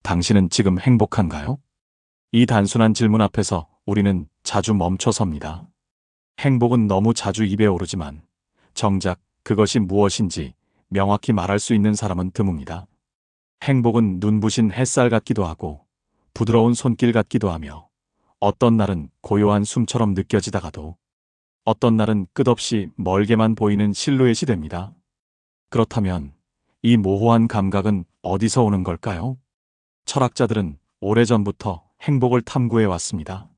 당신은 지금 행복한가요? 이 단순한 질문 앞에서 우리는 자주 멈춰섭니다. 행복은 너무 자주 입에 오르지만 정작 그것이 무엇인지 명확히 말할 수 있는 사람은 드뭅니다. 행복은 눈부신 햇살 같기도 하고 부드러운 손길 같기도 하며 어떤 날은 고요한 숨처럼 느껴지다가도 어떤 날은 끝없이 멀게만 보이는 실루엣이 됩니다. 그렇다면 이 모호한 감각은 어디서 오는 걸까요? 철학자들은 오래전부터 행복을 탐구해 왔습니다.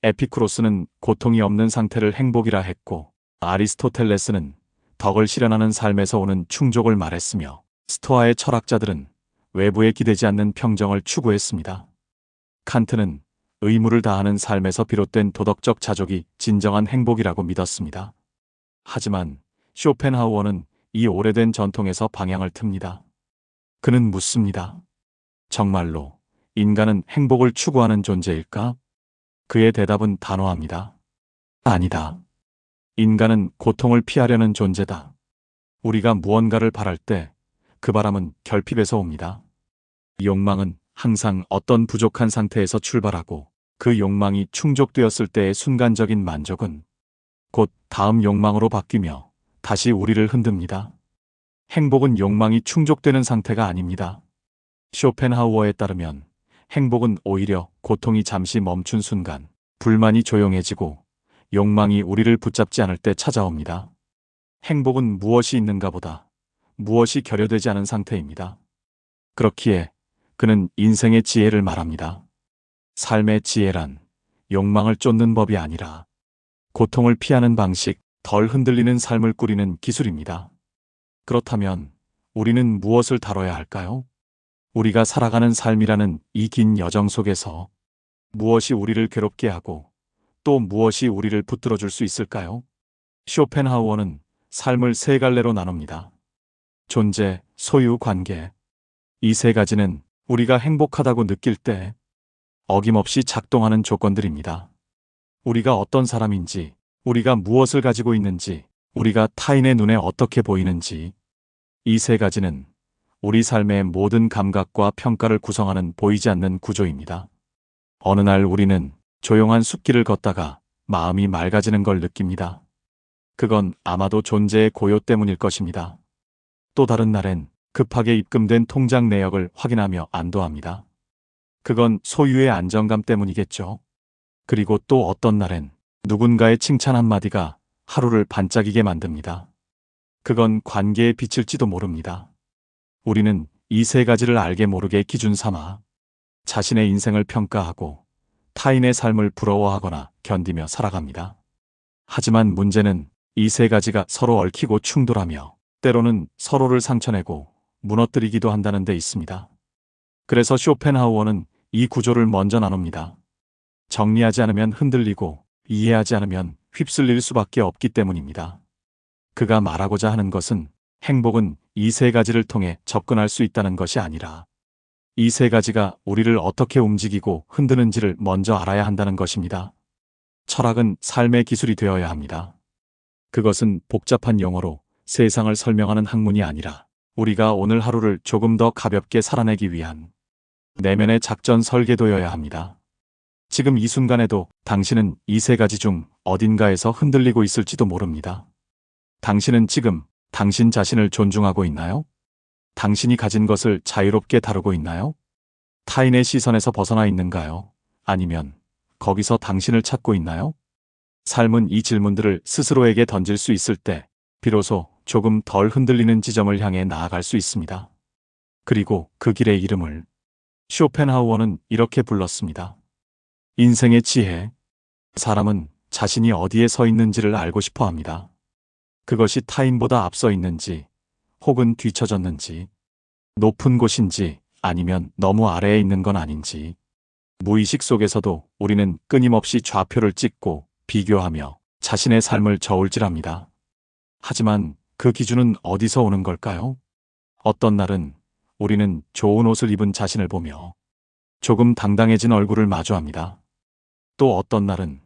에피쿠로스는 고통이 없는 상태를 행복이라 했고, 아리스토텔레스는 덕을 실현하는 삶에서 오는 충족을 말했으며, 스토아의 철학자들은 외부에 기대지 않는 평정을 추구했습니다. 칸트는 의무를 다하는 삶에서 비롯된 도덕적 자족이 진정한 행복이라고 믿었습니다. 하지만 쇼펜하우어는 이 오래된 전통에서 방향을 틉니다. 그는 묻습니다. 정말로 인간은 행복을 추구하는 존재일까? 그의 대답은 단호합니다. 아니다. 인간은 고통을 피하려는 존재다. 우리가 무언가를 바랄 때 그 바람은 결핍에서 옵니다. 욕망은 항상 어떤 부족한 상태에서 출발하고 그 욕망이 충족되었을 때의 순간적인 만족은 곧 다음 욕망으로 바뀌며 다시 우리를 흔듭니다. 행복은 욕망이 충족되는 상태가 아닙니다. 쇼펜하우어에 따르면 행복은 오히려 고통이 잠시 멈춘 순간, 불만이 조용해지고 욕망이 우리를 붙잡지 않을 때 찾아옵니다. 행복은 무엇이 있는가 보다 무엇이 결여되지 않은 상태입니다. 그렇기에 그는 인생의 지혜를 말합니다. 삶의 지혜란 욕망을 쫓는 법이 아니라 고통을 피하는 방식, 덜 흔들리는 삶을 꾸리는 기술입니다. 그렇다면 우리는 무엇을 다뤄야 할까요? 우리가 살아가는 삶이라는 이 긴 여정 속에서 무엇이 우리를 괴롭게 하고 또 무엇이 우리를 붙들어줄 수 있을까요? 쇼펜하우어는 삶을 세 갈래로 나눕니다. 존재, 소유, 관계. 이 세 가지는 우리가 행복하다고 느낄 때 어김없이 작동하는 조건들입니다. 우리가 어떤 사람인지, 우리가 무엇을 가지고 있는지, 우리가 타인의 눈에 어떻게 보이는지, 이 세 가지는 우리 삶의 모든 감각과 평가를 구성하는 보이지 않는 구조입니다. 어느 날 우리는 조용한 숲길을 걷다가 마음이 맑아지는 걸 느낍니다. 그건 아마도 존재의 고요 때문일 것입니다. 또 다른 날엔 급하게 입금된 통장 내역을 확인하며 안도합니다. 그건 소유의 안정감 때문이겠죠. 그리고 또 어떤 날엔 누군가의 칭찬 한마디가 하루를 반짝이게 만듭니다. 그건 관계의 빛일지도 모릅니다. 우리는 이 세 가지를 알게 모르게 기준 삼아 자신의 인생을 평가하고 타인의 삶을 부러워하거나 견디며 살아갑니다. 하지만 문제는 이 세 가지가 서로 얽히고 충돌하며 때로는 서로를 상처내고 무너뜨리기도 한다는 데 있습니다. 그래서 쇼펜하우어는 이 구조를 먼저 나눕니다. 정리하지 않으면 흔들리고 이해하지 않으면 휩쓸릴 수밖에 없기 때문입니다. 그가 말하고자 하는 것은 행복은 이 세 가지를 통해 접근할 수 있다는 것이 아니라 이 세 가지가 우리를 어떻게 움직이고 흔드는지를 먼저 알아야 한다는 것입니다. 철학은 삶의 기술이 되어야 합니다. 그것은 복잡한 용어로 세상을 설명하는 학문이 아니라 우리가 오늘 하루를 조금 더 가볍게 살아내기 위한 내면의 작전 설계도여야 합니다. 지금 이 순간에도 당신은 이 세 가지 중 어딘가에서 흔들리고 있을지도 모릅니다. 당신은 지금 당신 자신을 존중하고 있나요? 당신이 가진 것을 자유롭게 다루고 있나요? 타인의 시선에서 벗어나 있는가요? 아니면 거기서 당신을 찾고 있나요? 삶은 이 질문들을 스스로에게 던질 수 있을 때 비로소 조금 덜 흔들리는 지점을 향해 나아갈 수 있습니다. 그리고 그 길의 이름을 쇼펜하우어는 이렇게 불렀습니다. 인생의 지혜. 사람은 자신이 어디에 서 있는지를 알고 싶어 합니다. 그것이 타인보다 앞서 있는지 혹은 뒤처졌는지 높은 곳인지 아니면 너무 아래에 있는 건 아닌지 무의식 속에서도 우리는 끊임없이 좌표를 찍고 비교하며 자신의 삶을 저울질합니다. 하지만 그 기준은 어디서 오는 걸까요? 어떤 날은 우리는 좋은 옷을 입은 자신을 보며 조금 당당해진 얼굴을 마주합니다. 또 어떤 날은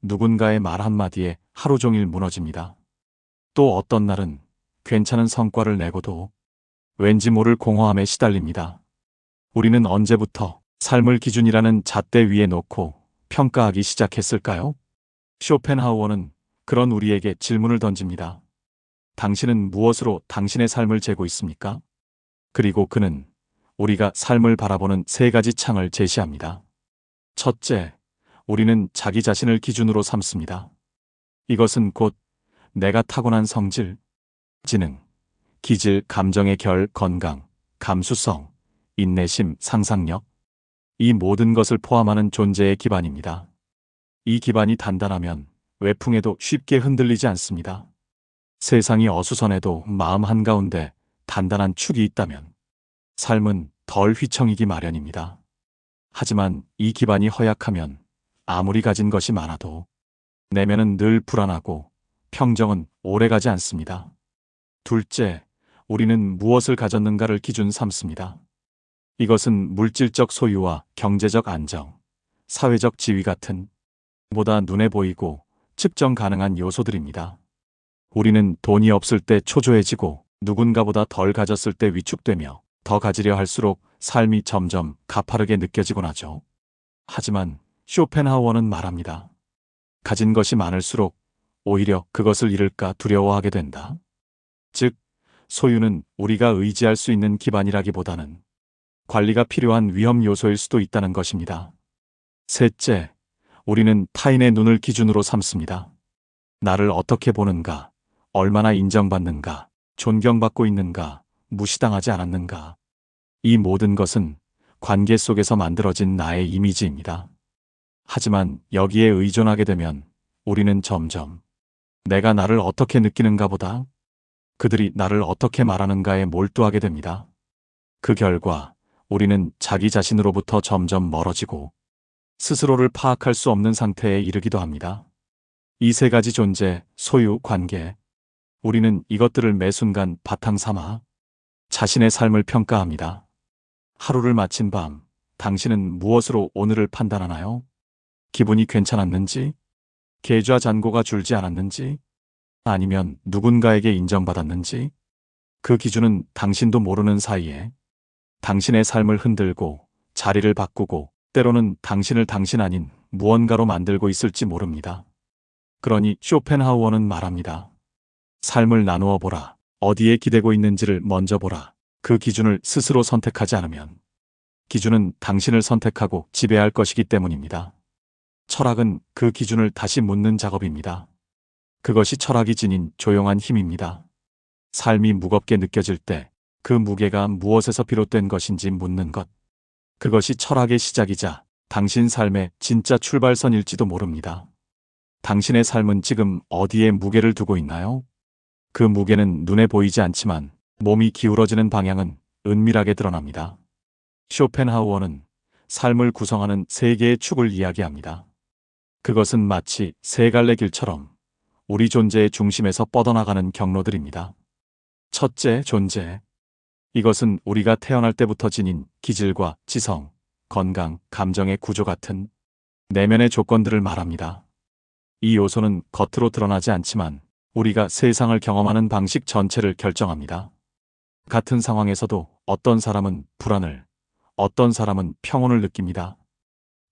누군가의 말 한마디에 하루 종일 무너집니다. 또 어떤 날은 괜찮은 성과를 내고도 왠지 모를 공허함에 시달립니다. 우리는 언제부터 삶을 기준이라는 잣대 위에 놓고 평가하기 시작했을까요? 쇼펜하우어는 그런 우리에게 질문을 던집니다. 당신은 무엇으로 당신의 삶을 재고 있습니까? 그리고 그는 우리가 삶을 바라보는 세 가지 창을 제시합니다. 첫째, 우리는 자기 자신을 기준으로 삼습니다. 이것은 곧 내가 타고난 성질, 지능, 기질, 감정의 결, 건강, 감수성, 인내심, 상상력, 이 모든 것을 포함하는 존재의 기반입니다. 이 기반이 단단하면 외풍에도 쉽게 흔들리지 않습니다. 세상이 어수선해도 마음 한가운데 단단한 축이 있다면 삶은 덜 휘청이기 마련입니다. 하지만 이 기반이 허약하면 아무리 가진 것이 많아도 내면은 늘 불안하고 평정은 오래가지 않습니다. 둘째, 우리는 무엇을 가졌는가를 기준 삼습니다. 이것은 물질적 소유와 경제적 안정, 사회적 지위 같은 보다 눈에 보이고 측정 가능한 요소들입니다. 우리는 돈이 없을 때 초조해지고 누군가보다 덜 가졌을 때 위축되며 더 가지려 할수록 삶이 점점 가파르게 느껴지곤 하죠. 하지만 쇼펜하우어는 말합니다. 가진 것이 많을수록 오히려 그것을 잃을까 두려워하게 된다. 즉, 소유는 우리가 의지할 수 있는 기반이라기보다는 관리가 필요한 위험 요소일 수도 있다는 것입니다. 셋째, 우리는 타인의 눈을 기준으로 삼습니다. 나를 어떻게 보는가, 얼마나 인정받는가, 존경받고 있는가, 무시당하지 않았는가. 이 모든 것은 관계 속에서 만들어진 나의 이미지입니다. 하지만 여기에 의존하게 되면 우리는 점점 내가 나를 어떻게 느끼는가 보다 그들이 나를 어떻게 말하는가에 몰두하게 됩니다. 그 결과 우리는 자기 자신으로부터 점점 멀어지고 스스로를 파악할 수 없는 상태에 이르기도 합니다. 이 세 가지 존재, 소유, 관계, 우리는 이것들을 매 순간 바탕 삼아 자신의 삶을 평가합니다. 하루를 마친 밤, 당신은 무엇으로 오늘을 판단하나요? 기분이 괜찮았는지? 계좌잔고가 줄지 않았는지? 아니면 누군가에게 인정받았는지? 그 기준은 당신도 모르는 사이에 당신의 삶을 흔들고 자리를 바꾸고 때로는 당신을 당신 아닌 무언가로 만들고 있을지 모릅니다. 그러니 쇼펜하우어는 말합니다. 삶을 나누어 보라. 어디에 기대고 있는지를 먼저 보라. 그 기준을 스스로 선택하지 않으면 기준은 당신을 선택하고 지배할 것이기 때문입니다. 철학은 그 기준을 다시 묻는 작업입니다. 그것이 철학이 지닌 조용한 힘입니다. 삶이 무겁게 느껴질 때 그 무게가 무엇에서 비롯된 것인지 묻는 것. 그것이 철학의 시작이자 당신 삶의 진짜 출발선일지도 모릅니다. 당신의 삶은 지금 어디에 무게를 두고 있나요? 그 무게는 눈에 보이지 않지만 몸이 기울어지는 방향은 은밀하게 드러납니다. 쇼펜하우어는 삶을 구성하는 세 개의 축을 이야기합니다. 그것은 마치 세 갈래 길처럼 우리 존재의 중심에서 뻗어나가는 경로들입니다. 첫째, 존재. 이것은 우리가 태어날 때부터 지닌 기질과 지성, 건강, 감정의 구조 같은 내면의 조건들을 말합니다. 이 요소는 겉으로 드러나지 않지만 우리가 세상을 경험하는 방식 전체를 결정합니다. 같은 상황에서도 어떤 사람은 불안을, 어떤 사람은 평온을 느낍니다.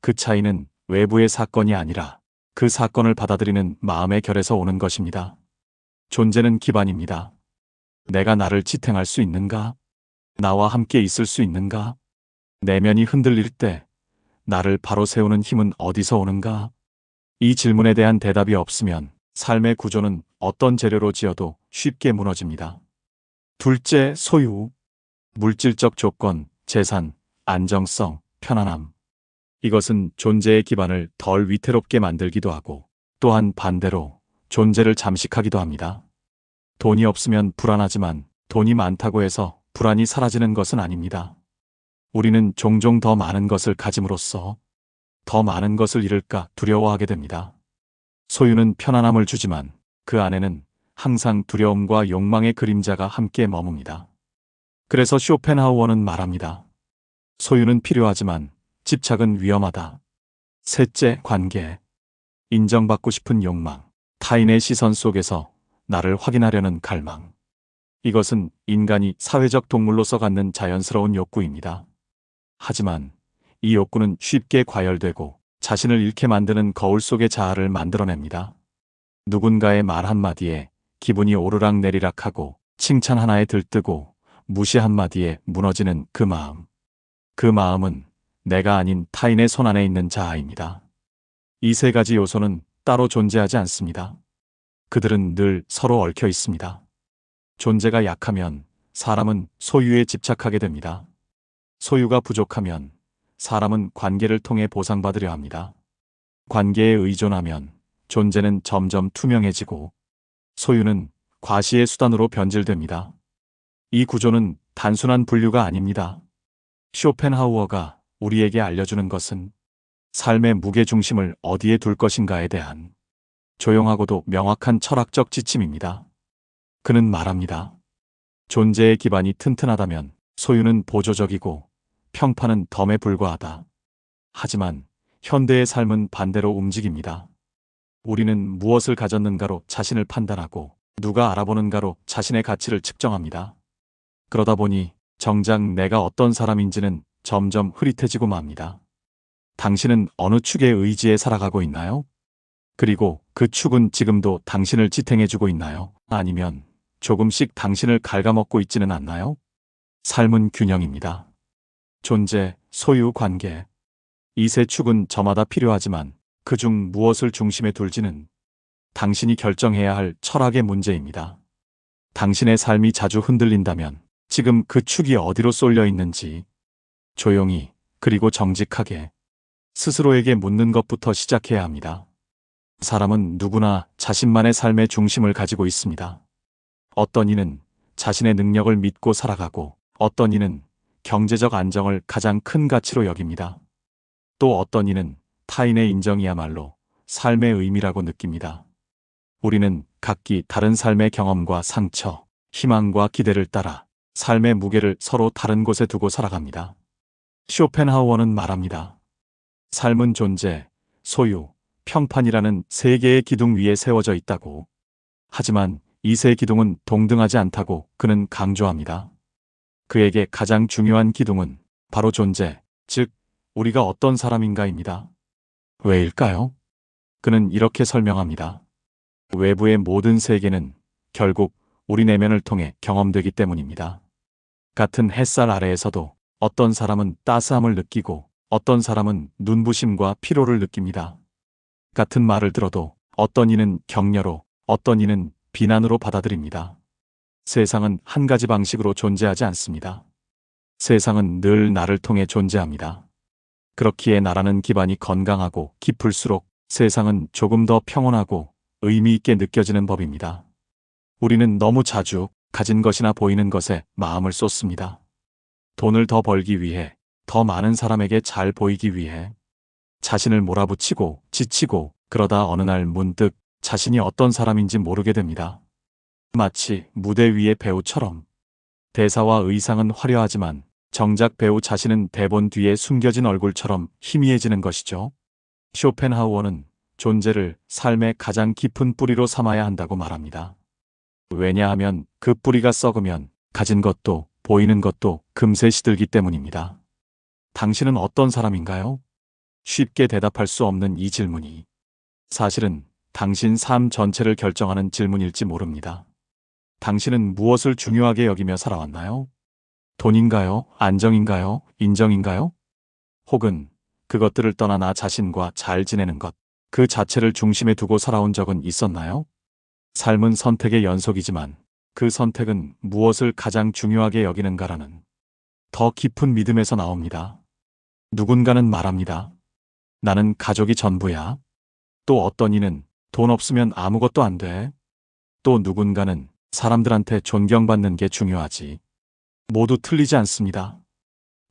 그 차이는 외부의 사건이 아니라 그 사건을 받아들이는 마음의 결에서 오는 것입니다. 존재는 기반입니다. 내가 나를 지탱할 수 있는가? 나와 함께 있을 수 있는가? 내면이 흔들릴 때 나를 바로 세우는 힘은 어디서 오는가? 이 질문에 대한 대답이 없으면 삶의 구조는 어떤 재료로 지어도 쉽게 무너집니다. 둘째, 소유. 물질적 조건, 재산, 안정성, 편안함. 이것은 존재의 기반을 덜 위태롭게 만들기도 하고 또한 반대로 존재를 잠식하기도 합니다. 돈이 없으면 불안하지만 돈이 많다고 해서 불안이 사라지는 것은 아닙니다. 우리는 종종 더 많은 것을 가짐으로써 더 많은 것을 잃을까 두려워하게 됩니다. 소유는 편안함을 주지만 그 안에는 항상 두려움과 욕망의 그림자가 함께 머뭅니다. 그래서 쇼펜하우어는 말합니다. 소유는 필요하지만 집착은 위험하다. 셋째, 관계. 인정받고 싶은 욕망. 타인의 시선 속에서 나를 확인하려는 갈망. 이것은 인간이 사회적 동물로서 갖는 자연스러운 욕구입니다. 하지만 이 욕구는 쉽게 과열되고 자신을 잃게 만드는 거울 속의 자아를 만들어냅니다. 누군가의 말 한마디에 기분이 오르락내리락하고 칭찬 하나에 들뜨고 무시 한마디에 무너지는 그 마음. 그 마음은 내가 아닌 타인의 손안에 있는 자아입니다. 이 세 가지 요소는 따로 존재하지 않습니다. 그들은 늘 서로 얽혀 있습니다. 존재가 약하면 사람은 소유에 집착하게 됩니다. 소유가 부족하면 사람은 관계를 통해 보상받으려 합니다. 관계에 의존하면 존재는 점점 투명해지고 소유는 과시의 수단으로 변질됩니다. 이 구조는 단순한 분류가 아닙니다. 쇼펜하우어가 우리에게 알려주는 것은 삶의 무게중심을 어디에 둘 것인가에 대한 조용하고도 명확한 철학적 지침입니다. 그는 말합니다. 존재의 기반이 튼튼하다면 소유는 보조적이고 평판은 덤에 불과하다. 하지만 현대의 삶은 반대로 움직입니다. 우리는 무엇을 가졌는가로 자신을 판단하고 누가 알아보는가로 자신의 가치를 측정합니다. 그러다 보니 정작 내가 어떤 사람인지는 점점 흐릿해지고 맙니다. 당신은 어느 축의 의지에 살아가고 있나요? 그리고 그 축은 지금도 당신을 지탱해주고 있나요? 아니면 조금씩 당신을 갉아먹고 있지는 않나요? 삶은 균형입니다. 존재, 소유, 관계. 이 세 축은 저마다 필요하지만 그중 무엇을 중심에 둘지는 당신이 결정해야 할 철학의 문제입니다. 당신의 삶이 자주 흔들린다면 지금 그 축이 어디로 쏠려 있는지 조용히 그리고 정직하게 스스로에게 묻는 것부터 시작해야 합니다. 사람은 누구나 자신만의 삶의 중심을 가지고 있습니다. 어떤 이는 자신의 능력을 믿고 살아가고 어떤 이는 경제적 안정을 가장 큰 가치로 여깁니다. 또 어떤 이는 타인의 인정이야말로 삶의 의미라고 느낍니다. 우리는 각기 다른 삶의 경험과 상처, 희망과 기대를 따라 삶의 무게를 서로 다른 곳에 두고 살아갑니다. 쇼펜하우어는 말합니다. 삶은 존재, 소유, 평판이라는 세 개의 기둥 위에 세워져 있다고. 하지만 이 세 기둥은 동등하지 않다고 그는 강조합니다. 그에게 가장 중요한 기둥은 바로 존재, 즉 우리가 어떤 사람인가입니다. 왜일까요? 그는 이렇게 설명합니다. 외부의 모든 세계는 결국 우리 내면을 통해 경험되기 때문입니다. 같은 햇살 아래에서도 어떤 사람은 따스함을 느끼고 어떤 사람은 눈부심과 피로를 느낍니다. 같은 말을 들어도 어떤 이는 격려로 어떤 이는 비난으로 받아들입니다. 세상은 한 가지 방식으로 존재하지 않습니다. 세상은 늘 나를 통해 존재합니다. 그렇기에 나라는 기반이 건강하고 깊을수록 세상은 조금 더 평온하고 의미 있게 느껴지는 법입니다. 우리는 너무 자주 가진 것이나 보이는 것에 마음을 쏟습니다. 돈을 더 벌기 위해, 더 많은 사람에게 잘 보이기 위해 자신을 몰아붙이고 지치고 그러다 어느 날 문득 자신이 어떤 사람인지 모르게 됩니다. 마치 무대 위의 배우처럼 대사와 의상은 화려하지만 정작 배우 자신은 대본 뒤에 숨겨진 얼굴처럼 희미해지는 것이죠. 쇼펜하우어는 존재를 삶의 가장 깊은 뿌리로 삼아야 한다고 말합니다. 왜냐하면 그 뿌리가 썩으면 가진 것도 보이는 것도 금세 시들기 때문입니다. 당신은 어떤 사람인가요? 쉽게 대답할 수 없는 이 질문이 사실은 당신 삶 전체를 결정하는 질문일지 모릅니다. 당신은 무엇을 중요하게 여기며 살아왔나요? 돈인가요? 안정인가요? 인정인가요? 혹은 그것들을 떠나 나 자신과 잘 지내는 것, 그 자체를 중심에 두고 살아온 적은 있었나요? 삶은 선택의 연속이지만 그 선택은 무엇을 가장 중요하게 여기는가라는 더 깊은 믿음에서 나옵니다. 누군가는 말합니다. 나는 가족이 전부야. 또 어떤 이는 돈 없으면 아무것도 안 돼. 또 누군가는 사람들한테 존경받는 게 중요하지. 모두 틀리지 않습니다.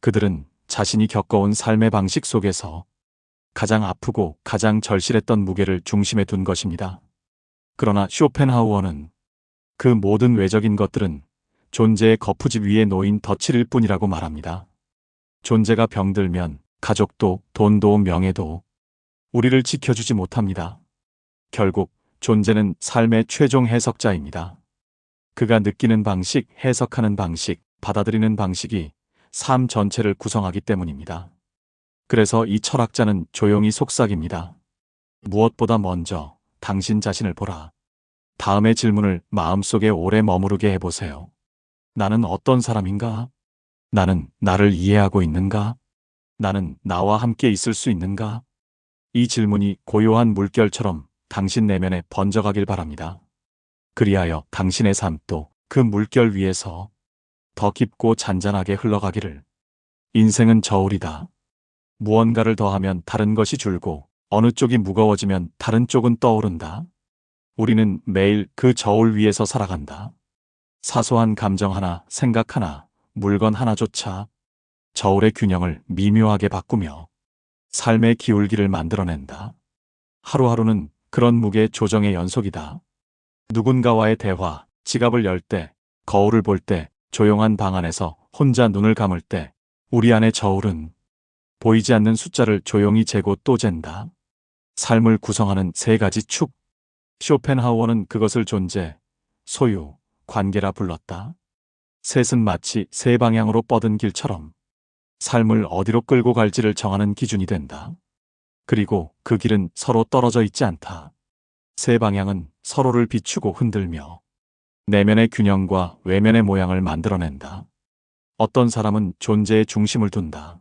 그들은 자신이 겪어온 삶의 방식 속에서 가장 아프고 가장 절실했던 무게를 중심에 둔 것입니다. 그러나 쇼펜하우어는 그 모든 외적인 것들은 존재의 거푸집 위에 놓인 덧칠일 뿐이라고 말합니다. 존재가 병들면 가족도 돈도 명예도 우리를 지켜주지 못합니다. 결국 존재는 삶의 최종 해석자입니다. 그가 느끼는 방식, 해석하는 방식, 받아들이는 방식이 삶 전체를 구성하기 때문입니다. 그래서 이 철학자는 조용히 속삭입니다. 무엇보다 먼저 당신 자신을 보라. 다음의 질문을 마음속에 오래 머무르게 해보세요. 나는 어떤 사람인가? 나는 나를 이해하고 있는가? 나는 나와 함께 있을 수 있는가? 이 질문이 고요한 물결처럼 당신 내면에 번져가길 바랍니다. 그리하여 당신의 삶도 그 물결 위에서 더 깊고 잔잔하게 흘러가기를. 인생은 저울이다. 무언가를 더하면 다른 것이 줄고 어느 쪽이 무거워지면 다른 쪽은 떠오른다. 우리는 매일 그 저울 위에서 살아간다. 사소한 감정 하나, 생각 하나, 물건 하나조차 저울의 균형을 미묘하게 바꾸며 삶의 기울기를 만들어낸다. 하루하루는 그런 무게 조정의 연속이다. 누군가와의 대화, 지갑을 열 때, 거울을 볼 때, 조용한 방 안에서 혼자 눈을 감을 때, 우리 안의 저울은 보이지 않는 숫자를 조용히 재고 또 잰다. 삶을 구성하는 세 가지 축. 쇼펜하우어는 그것을 존재, 소유, 관계라 불렀다. 셋은 마치 세 방향으로 뻗은 길처럼 삶을 어디로 끌고 갈지를 정하는 기준이 된다. 그리고 그 길은 서로 떨어져 있지 않다. 세 방향은 서로를 비추고 흔들며 내면의 균형과 외면의 모양을 만들어낸다. 어떤 사람은 존재의 중심을 둔다.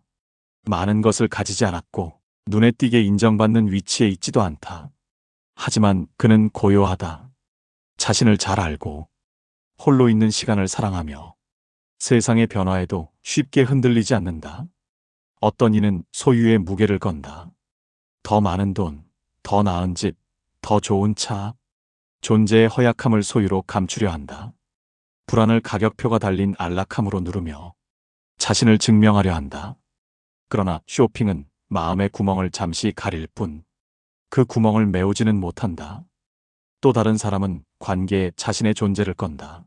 많은 것을 가지지 않았고 눈에 띄게 인정받는 위치에 있지도 않다. 하지만 그는 고요하다. 자신을 잘 알고 홀로 있는 시간을 사랑하며 세상의 변화에도 쉽게 흔들리지 않는다. 어떤 이는 소유의 무게를 건다. 더 많은 돈, 더 나은 집, 더 좋은 차. 존재의 허약함을 소유로 감추려 한다. 불안을 가격표가 달린 안락함으로 누르며 자신을 증명하려 한다. 그러나 쇼핑은 마음의 구멍을 잠시 가릴 뿐 그 구멍을 메우지는 못한다. 또 다른 사람은 관계에 자신의 존재를 건다.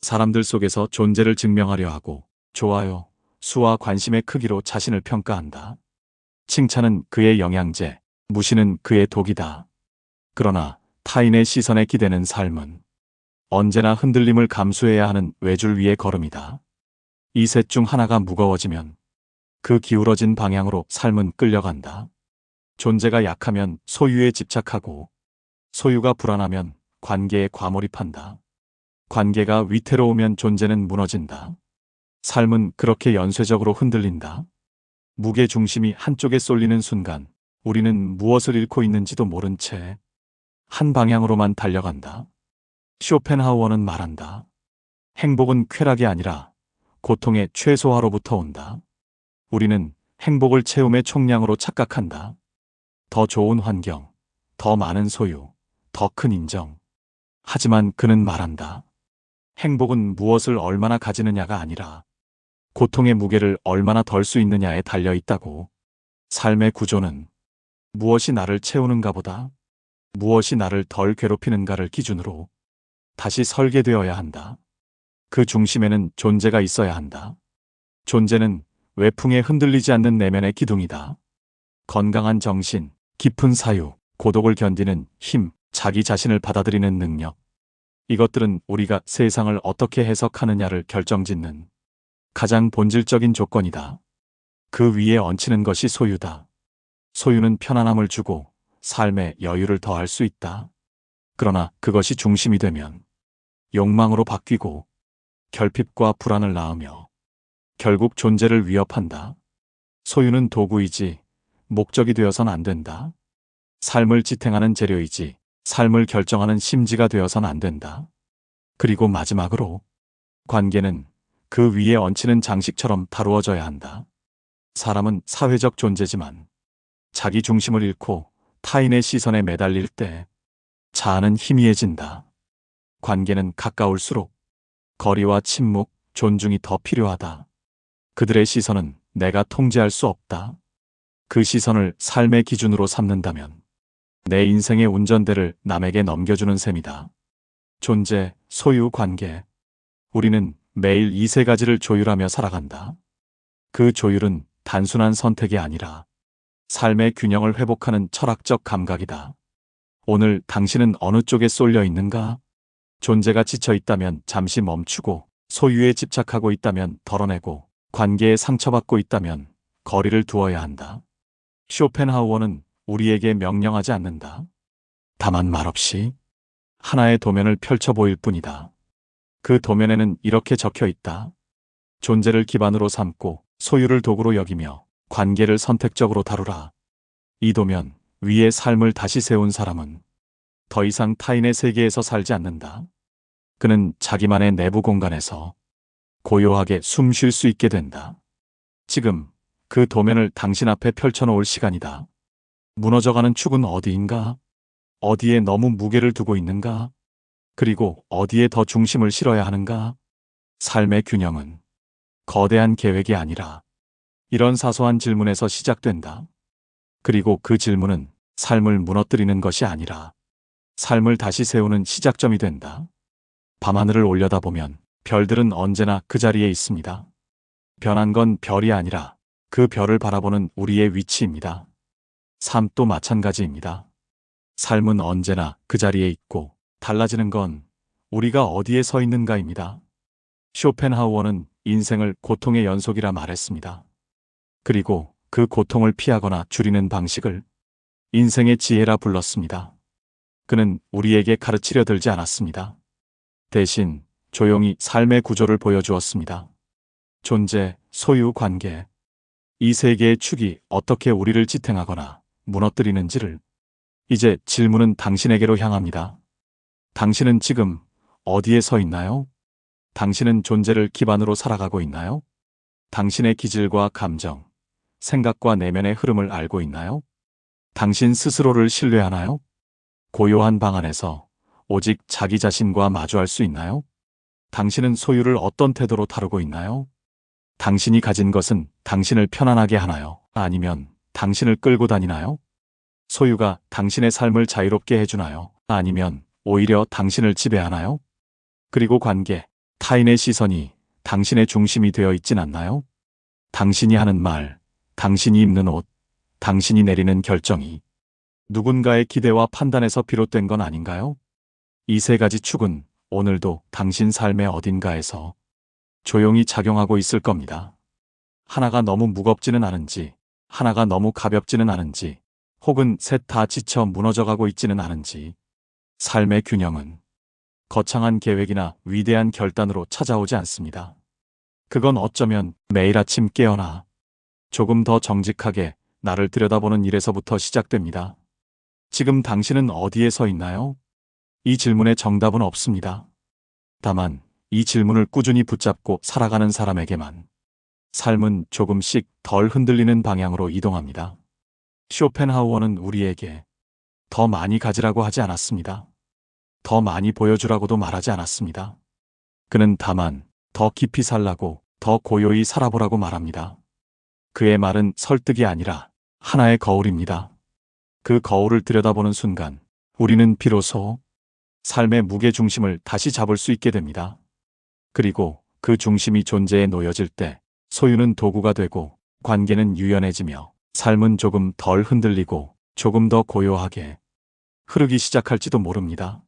사람들 속에서 존재를 증명하려 하고 좋아요, 수와 관심의 크기로 자신을 평가한다. 칭찬은 그의 영양제, 무시는 그의 독이다. 그러나 타인의 시선에 기대는 삶은 언제나 흔들림을 감수해야 하는 외줄 위의 걸음이다. 이 셋 중 하나가 무거워지면 그 기울어진 방향으로 삶은 끌려간다. 존재가 약하면 소유에 집착하고 소유가 불안하면 관계에 과몰입한다. 관계가 위태로우면 존재는 무너진다. 삶은 그렇게 연쇄적으로 흔들린다. 무게 중심이 한쪽에 쏠리는 순간 우리는 무엇을 잃고 있는지도 모른 채 한 방향으로만 달려간다. 쇼펜하우어는 말한다. 행복은 쾌락이 아니라 고통의 최소화로부터 온다. 우리는 행복을 채움의 총량으로 착각한다. 더 좋은 환경, 더 많은 소유, 더 큰 인정. 하지만 그는 말한다. 행복은 무엇을 얼마나 가지느냐가 아니라 고통의 무게를 얼마나 덜 수 있느냐에 달려 있다고. 삶의 구조는 무엇이 나를 채우는가 보다 무엇이 나를 덜 괴롭히는가를 기준으로 다시 설계되어야 한다. 그 중심에는 존재가 있어야 한다. 존재는 외풍에 흔들리지 않는 내면의 기둥이다. 건강한 정신, 깊은 사유, 고독을 견디는 힘, 자기 자신을 받아들이는 능력. 이것들은 우리가 세상을 어떻게 해석하느냐를 결정짓는 가장 본질적인 조건이다. 그 위에 얹히는 것이 소유다. 소유는 편안함을 주고 삶에 여유를 더할 수 있다. 그러나 그것이 중심이 되면 욕망으로 바뀌고 결핍과 불안을 낳으며 결국 존재를 위협한다. 소유는 도구이지 목적이 되어선 안 된다. 삶을 지탱하는 재료이지 삶을 결정하는 심지가 되어선 안 된다. 그리고 마지막으로 관계는 그 위에 얹히는 장식처럼 다루어져야 한다. 사람은 사회적 존재지만 자기 중심을 잃고 타인의 시선에 매달릴 때 자아는 희미해진다. 관계는 가까울수록 거리와 침묵, 존중이 더 필요하다. 그들의 시선은 내가 통제할 수 없다. 그 시선을 삶의 기준으로 삼는다면 내 인생의 운전대를 남에게 넘겨주는 셈이다. 존재, 소유, 관계. 우리는 매일 이 세 가지를 조율하며 살아간다. 그 조율은 단순한 선택이 아니라 삶의 균형을 회복하는 철학적 감각이다. 오늘 당신은 어느 쪽에 쏠려 있는가? 존재가 지쳐 있다면 잠시 멈추고 소유에 집착하고 있다면 덜어내고 관계에 상처받고 있다면 거리를 두어야 한다. 쇼펜하우어는 우리에게 명령하지 않는다. 다만 말없이 하나의 도면을 펼쳐 보일 뿐이다. 그 도면에는 이렇게 적혀 있다. 존재를 기반으로 삼고 소유를 도구로 여기며 관계를 선택적으로 다루라. 이 도면 위에 삶을 다시 세운 사람은 더 이상 타인의 세계에서 살지 않는다. 그는 자기만의 내부 공간에서 고요하게 숨 쉴 수 있게 된다. 지금 그 도면을 당신 앞에 펼쳐놓을 시간이다. 무너져가는 축은 어디인가? 어디에 너무 무게를 두고 있는가? 그리고 어디에 더 중심을 실어야 하는가? 삶의 균형은 거대한 계획이 아니라 이런 사소한 질문에서 시작된다. 그리고 그 질문은 삶을 무너뜨리는 것이 아니라 삶을 다시 세우는 시작점이 된다. 밤하늘을 올려다보면 별들은 언제나 그 자리에 있습니다. 변한 건 별이 아니라 그 별을 바라보는 우리의 위치입니다. 삶도 마찬가지입니다. 삶은 언제나 그 자리에 있고 달라지는 건 우리가 어디에 서 있는가입니다. 쇼펜하우어는 인생을 고통의 연속이라 말했습니다. 그리고 그 고통을 피하거나 줄이는 방식을 인생의 지혜라 불렀습니다. 그는 우리에게 가르치려 들지 않았습니다. 대신 조용히 삶의 구조를 보여주었습니다. 존재, 소유, 관계. 이 세 개의 축이 어떻게 우리를 지탱하거나 무너뜨리는지를 이제 질문은 당신에게로 향합니다. 당신은 지금 어디에 서 있나요? 당신은 존재를 기반으로 살아가고 있나요? 당신의 기질과 감정, 생각과 내면의 흐름을 알고 있나요? 당신 스스로를 신뢰하나요? 고요한 방 안에서 오직 자기 자신과 마주할 수 있나요? 당신은 소유를 어떤 태도로 다루고 있나요? 당신이 가진 것은 당신을 편안하게 하나요? 아니면 당신을 끌고 다니나요? 소유가 당신의 삶을 자유롭게 해주나요? 아니면 오히려 당신을 지배하나요? 그리고 관계, 타인의 시선이 당신의 중심이 되어 있진 않나요? 당신이 하는 말, 당신이 입는 옷, 당신이 내리는 결정이 누군가의 기대와 판단에서 비롯된 건 아닌가요? 이 세 가지 축은 오늘도 당신 삶의 어딘가에서 조용히 작용하고 있을 겁니다. 하나가 너무 무겁지는 않은지, 하나가 너무 가볍지는 않은지, 혹은 셋 다 지쳐 무너져가고 있지는 않은지, 삶의 균형은 거창한 계획이나 위대한 결단으로 찾아오지 않습니다. 그건 어쩌면 매일 아침 깨어나 조금 더 정직하게 나를 들여다보는 일에서부터 시작됩니다. 지금 당신은 어디에 서 있나요? 이 질문에 정답은 없습니다. 다만 이 질문을 꾸준히 붙잡고 살아가는 사람에게만 삶은 조금씩 덜 흔들리는 방향으로 이동합니다. 쇼펜하우어는 우리에게 더 많이 가지라고 하지 않았습니다. 더 많이 보여주라고도 말하지 않았습니다. 그는 다만 더 깊이 살라고, 더 고요히 살아보라고 말합니다. 그의 말은 설득이 아니라 하나의 거울입니다. 그 거울을 들여다보는 순간 우리는 비로소 삶의 무게중심을 다시 잡을 수 있게 됩니다. 그리고 그 중심이 존재에 놓여질 때 소유는 도구가 되고 관계는 유연해지며 삶은 조금 덜 흔들리고 조금 더 고요하게 흐르기 시작할지도 모릅니다.